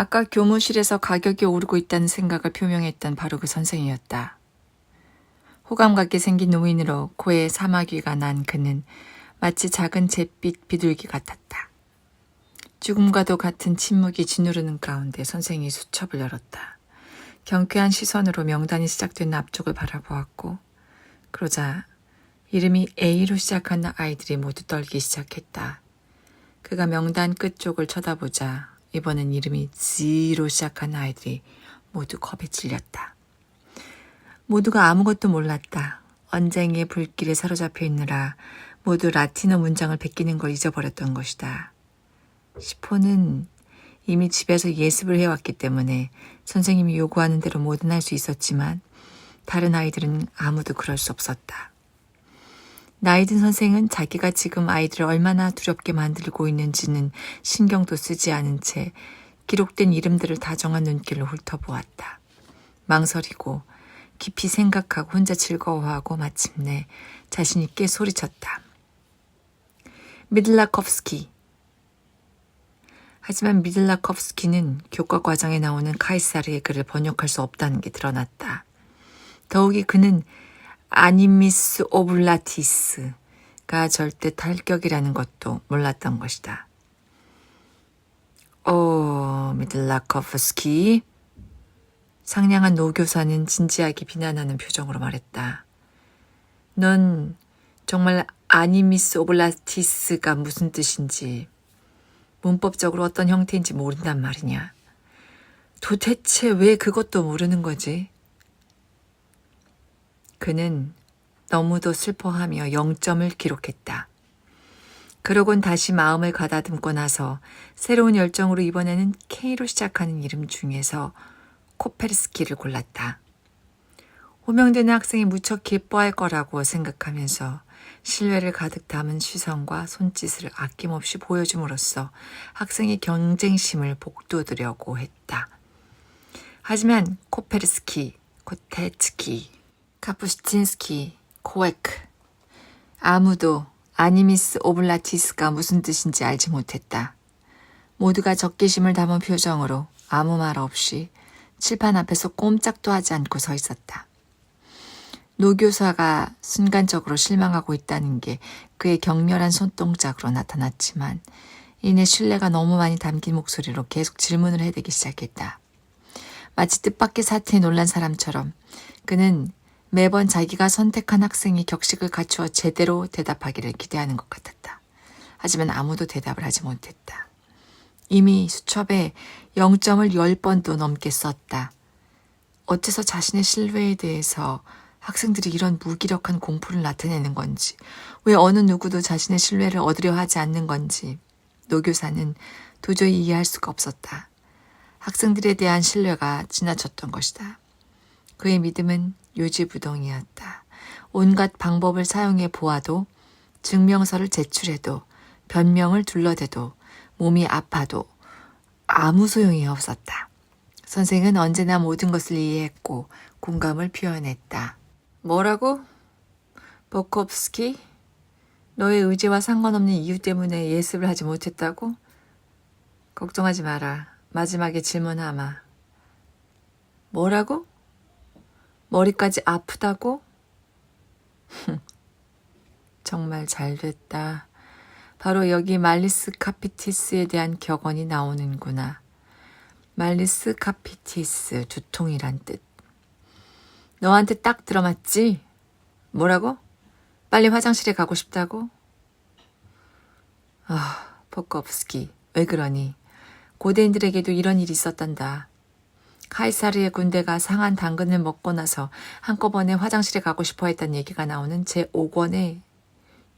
아까 교무실에서 가격이 오르고 있다는 생각을 표명했던 바로 그 선생이었다. 호감 같게 생긴 노인으로 코에 사마귀가 난 그는 마치 작은 잿빛 비둘기 같았다. 죽음과도 같은 침묵이 짓누르는 가운데 선생이 수첩을 열었다. 경쾌한 시선으로 명단이 시작된 앞쪽을 바라보았고 그러자 이름이 A로 시작하는 아이들이 모두 떨기 시작했다. 그가 명단 끝쪽을 쳐다보자 이번엔 이름이 G로 시작하는 아이들이 모두 겁에 질렸다. 모두가 아무것도 몰랐다. 언쟁의 불길에 사로잡혀 있느라 모두 라틴어 문장을 베끼는 걸 잊어버렸던 것이다. 시포는 이미 집에서 예습을 해왔기 때문에 선생님이 요구하는 대로 뭐든 할 수 있었지만 다른 아이들은 아무도 그럴 수 없었다. 나이 든 선생은 자기가 지금 아이들을 얼마나 두렵게 만들고 있는지는 신경도 쓰지 않은 채 기록된 이름들을 다정한 눈길로 훑어보았다. 망설이고 깊이 생각하고 혼자 즐거워하고 마침내 자신 있게 소리쳤다. 미들라콥스키. 하지만 미들라콥스키는 교과 과정에 나오는 카이사르의 글을 번역할 수 없다는 게 드러났다. 더욱이 그는 아니미스 오블라티스가 절대 탈격이라는 것도 몰랐던 것이다. 미들라콥스키. 상냥한 노교사는 진지하게 비난하는 표정으로 말했다. 넌 정말 아니미스 오블라티스가 무슨 뜻인지 문법적으로 어떤 형태인지 모른단 말이냐. 도대체 왜 그것도 모르는 거지? 그는 너무도 슬퍼하며 0점을 기록했다. 그러곤 다시 마음을 가다듬고 나서 새로운 열정으로 이번에는 K로 시작하는 이름 중에서 코페르스키를 골랐다. 호명되는 학생이 무척 기뻐할 거라고 생각하면서 신뢰를 가득 담은 시선과 손짓을 아낌없이 보여줌으로써 학생의 경쟁심을 북돋으려고 했다. 하지만 코페르스키, 코테츠키, 카푸스틴스키, 코에크 아무도 아니미스 오블라티스가 무슨 뜻인지 알지 못했다. 모두가 적개심을 담은 표정으로 아무 말 없이 칠판 앞에서 꼼짝도 하지 않고 서 있었다. 노교사가 순간적으로 실망하고 있다는 게 그의 격렬한 손동작으로 나타났지만 이내 신뢰가 너무 많이 담긴 목소리로 계속 질문을 해대기 시작했다. 마치 뜻밖의 사태에 놀란 사람처럼 그는 매번 자기가 선택한 학생이 격식을 갖추어 제대로 대답하기를 기대하는 것 같았다. 하지만 아무도 대답을 하지 못했다. 이미 수첩에 0점을 10번도 넘게 썼다. 어째서 자신의 신뢰에 대해서 학생들이 이런 무기력한 공포를 나타내는 건지, 왜 어느 누구도 자신의 신뢰를 얻으려 하지 않는 건지 노교사는 도저히 이해할 수가 없었다. 학생들에 대한 신뢰가 지나쳤던 것이다. 그의 믿음은 요지부동이었다. 온갖 방법을 사용해 보아도 증명서를 제출해도 변명을 둘러대도 몸이 아파도 아무 소용이 없었다. 선생은 언제나 모든 것을 이해했고 공감을 표현했다. 뭐라고? 보콥스키? 너의 의지와 상관없는 이유 때문에 예습을 하지 못했다고? 걱정하지 마라. 마지막에 질문하마. 뭐라고? 머리까지 아프다고? 정말 잘됐다. 바로 여기 말리스 카피티스에 대한 격언이 나오는구나. 말리스 카피티스, 두통이란 뜻. 너한테 딱 들어맞지? 뭐라고? 빨리 화장실에 가고 싶다고? 포콥스키, 왜 그러니? 고대인들에게도 이런 일이 있었단다. 카이사르의 군대가 상한 당근을 먹고 나서 한꺼번에 화장실에 가고 싶어 했다는 얘기가 나오는 제5권의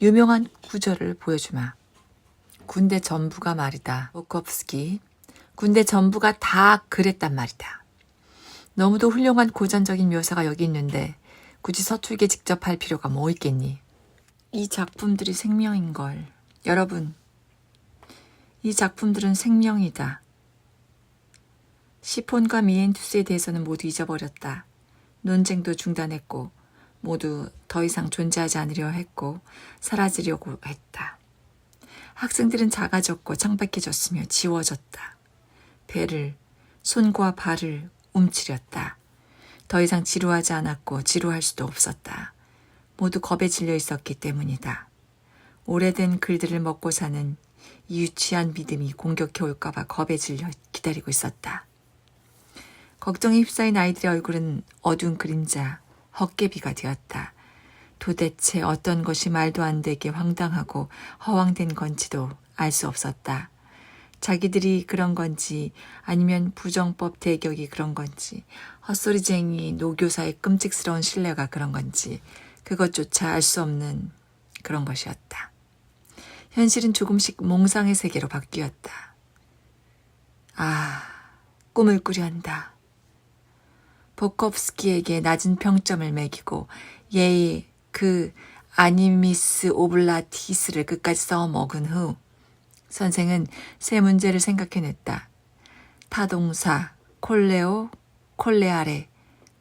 유명한 구절을 보여주마. 군대 전부가 말이다. 포콥스키. 군대 전부가 다 그랬단 말이다. 너무도 훌륭한 고전적인 묘사가 여기 있는데 굳이 서툴게 직접 할 필요가 뭐 있겠니? 이 작품들이 생명인걸. 여러분, 이 작품들은 생명이다. 시폰과 미엔투스에 대해서는 모두 잊어버렸다. 논쟁도 중단했고 모두 더 이상 존재하지 않으려 했고 사라지려고 했다. 학생들은 작아졌고 창백해졌으며 지워졌다. 배를 손과 발을 움츠렸다. 더 이상 지루하지 않았고 지루할 수도 없었다. 모두 겁에 질려 있었기 때문이다. 오래된 글들을 먹고 사는 이 유치한 믿음이 공격해 올까봐 겁에 질려 기다리고 있었다. 걱정에 휩싸인 아이들의 얼굴은 어두운 그림자, 헛개비가 되었다. 도대체 어떤 것이 말도 안 되게 황당하고 허황된 건지도 알 수 없었다. 자기들이 그런 건지 아니면 부정법 대격이 그런 건지 헛소리쟁이 노교사의 끔찍스러운 신뢰가 그런 건지 그것조차 알 수 없는 그런 것이었다. 현실은 조금씩 몽상의 세계로 바뀌었다. 아, 꿈을 꾸려 한다. 보콥스키에게 낮은 평점을 매기고 예의 그 아니미스 오블라티스를 끝까지 써먹은 후 선생은 세 문제를 생각해냈다. 타동사, 콜레오, 콜레아레,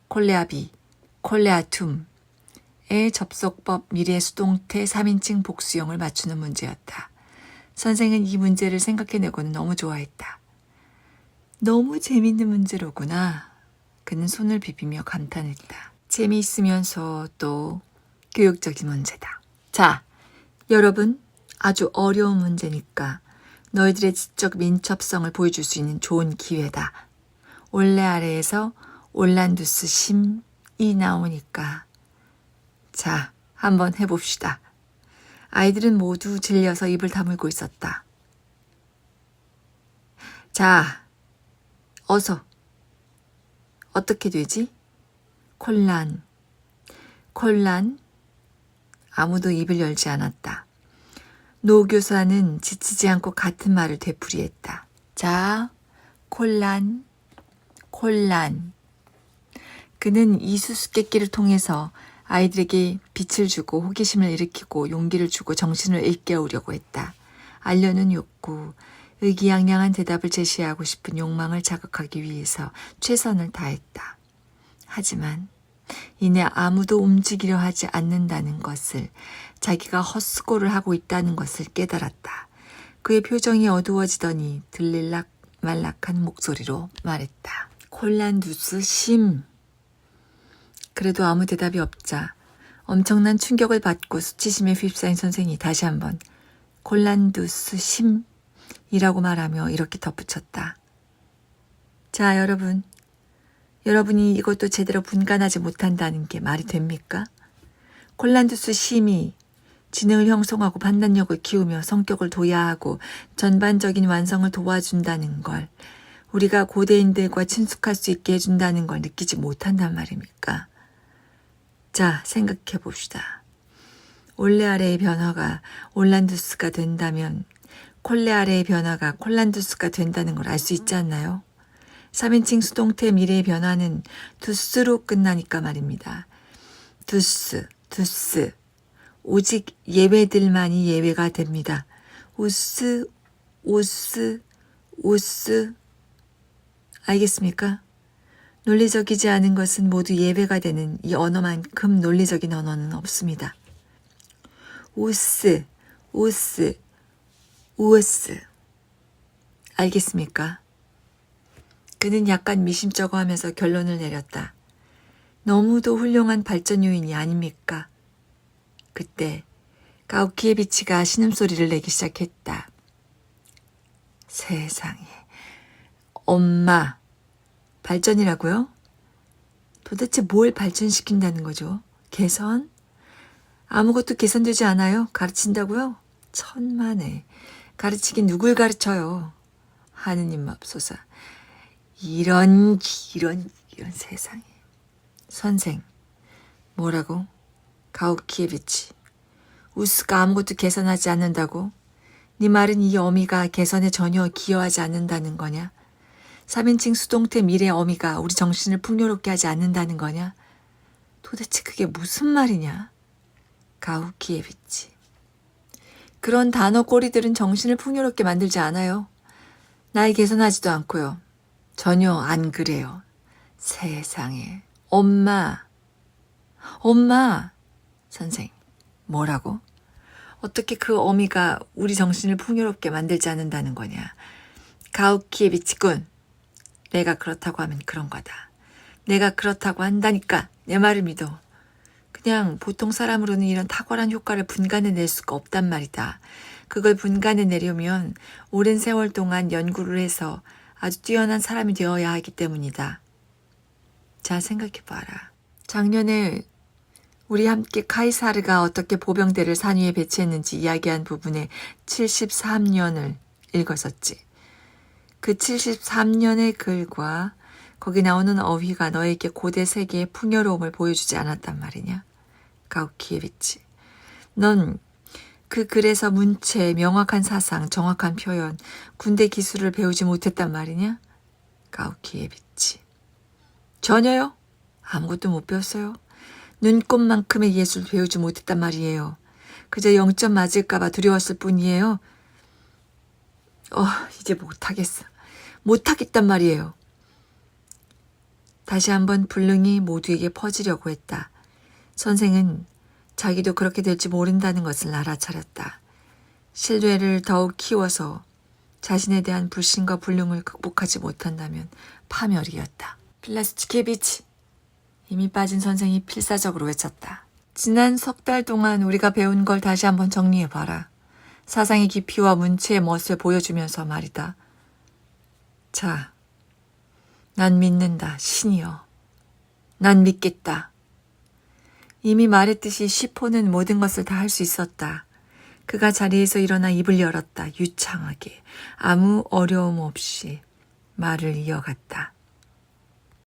콜레아비, 콜레아툼의 접속법 미래 수동태 3인칭 복수형을 맞추는 문제였다. 선생은 이 문제를 생각해내고는 너무 좋아했다. 너무 재밌는 문제로구나. 그는 손을 비비며 감탄했다. 재미있으면서 또 교육적인 문제다. 자, 여러분, 아주 어려운 문제니까 너희들의 지적 민첩성을 보여줄 수 있는 좋은 기회다. 올레 아래에서 올란두스 심이 나오니까 자, 한번 해봅시다. 아이들은 모두 질려서 입을 다물고 있었다. 자, 어서. 어떻게 되지? 콜란. 아무도 입을 열지 않았다. 노 교사는 지치지 않고 같은 말을 되풀이했다. 자, 콜란. 그는 이 수수께끼를 통해서 아이들에게 빛을 주고 호기심을 일으키고 용기를 주고 정신을 일깨우려고 했다. 알려는 욕구, 의기양양한 대답을 제시하고 싶은 욕망을 자극하기 위해서 최선을 다했다. 하지만 이내 아무도 움직이려 하지 않는다는 것을, 자기가 헛수고를 하고 있다는 것을 깨달았다. 그의 표정이 어두워지더니 들릴락 말락한 목소리로 말했다. 콜란두스 심. 그래도 아무 대답이 없자 엄청난 충격을 받고 수치심에 휩싸인 선생이 다시 한번 콜란두스 심이라고 말하며 이렇게 덧붙였다. 자, 여러분이 이것도 제대로 분간하지 못한다는 게 말이 됩니까? 콜란두스 심이 지능을 형성하고 판단력을 키우며 성격을 도야하고 전반적인 완성을 도와준다는 걸, 우리가 고대인들과 친숙할 수 있게 해준다는 걸 느끼지 못한단 말입니까? 자, 생각해 봅시다. 올레 아래의 변화가 올란두스가 된다면 콜레 아래의 변화가 콜란두스가 된다는 걸 알 수 있지 않나요? 3인칭 수동태 미래의 변화는 두스로 끝나니까 말입니다. 두스. 오직 예외들만이 예외가 됩니다. 우스. 알겠습니까? 논리적이지 않은 것은 모두 예외가 되는 이 언어만큼 논리적인 언어는 없습니다. 우스. 알겠습니까? 그는 약간 미심쩍어 하면서 결론을 내렸다. 너무도 훌륭한 발전 요인이 아닙니까? 그때 가우키에비치가 신음소리를 내기 시작했다. 세상에. 엄마. 발전이라고요? 도대체 뭘 발전시킨다는 거죠? 개선? 아무것도 개선되지 않아요? 가르친다고요? 천만에. 가르치긴 누굴 가르쳐요? 하느님 맙소사. 이런 세상에. 선생. 뭐라고? 가우키에비치. 우스가 아무것도 개선하지 않는다고? 네 말은 이 어미가 개선에 전혀 기여하지 않는다는 거냐? 3인칭 수동태 미래 어미가 우리 정신을 풍요롭게 하지 않는다는 거냐? 도대체 그게 무슨 말이냐? 가우키에비치. 그런 단어 꼬리들은 정신을 풍요롭게 만들지 않아요. 날 개선하지도 않고요. 전혀 안 그래요. 세상에. 엄마. 선생. 뭐라고? 어떻게 그 어미가 우리 정신을 풍요롭게 만들지 않는다는 거냐? 가우키에비치군. 내가 그렇다고 하면 그런 거다. 내가 그렇다고 한다니까 내 말을 믿어. 그냥 보통 사람으로는 이런 탁월한 효과를 분간해낼 수가 없단 말이다. 그걸 분간해내려면 오랜 세월 동안 연구를 해서 아주 뛰어난 사람이 되어야 하기 때문이다. 자, 생각해봐라. 작년에 우리 함께 카이사르가 어떻게 보병대를 산 위에 배치했는지 이야기한 부분에 73년을 읽었었지. 그 73년의 글과 거기 나오는 어휘가 너에게 고대 세계의 풍요로움을 보여주지 않았단 말이냐? 가우키에비치. 넌 그 글에서 문체, 명확한 사상, 정확한 표현, 군대 기술을 배우지 못했단 말이냐? 가우키에비치. 전혀요? 아무것도 못 배웠어요. 눈꽃만큼의 예술 배우지 못했단 말이에요. 그저 0점 맞을까봐 두려웠을 뿐이에요. 이제 못하겠어. 못하겠단 말이에요. 다시 한번 불능이 모두에게 퍼지려고 했다. 선생은 자기도 그렇게 될지 모른다는 것을 알아차렸다. 신뢰를 더욱 키워서 자신에 대한 불신과 불능을 극복하지 못한다면 파멸이었다. 필라스치케비치. 힘이 빠진 선생이 필사적으로 외쳤다. 지난 석 달 동안 우리가 배운 걸 다시 한번 정리해봐라. 사상의 깊이와 문체의 멋을 보여주면서 말이다. 자, 난 믿는다, 신이여. 난 믿겠다. 이미 말했듯이 시포는 모든 것을 다 할 수 있었다. 그가 자리에서 일어나 입을 열었다. 유창하게, 아무 어려움 없이 말을 이어갔다.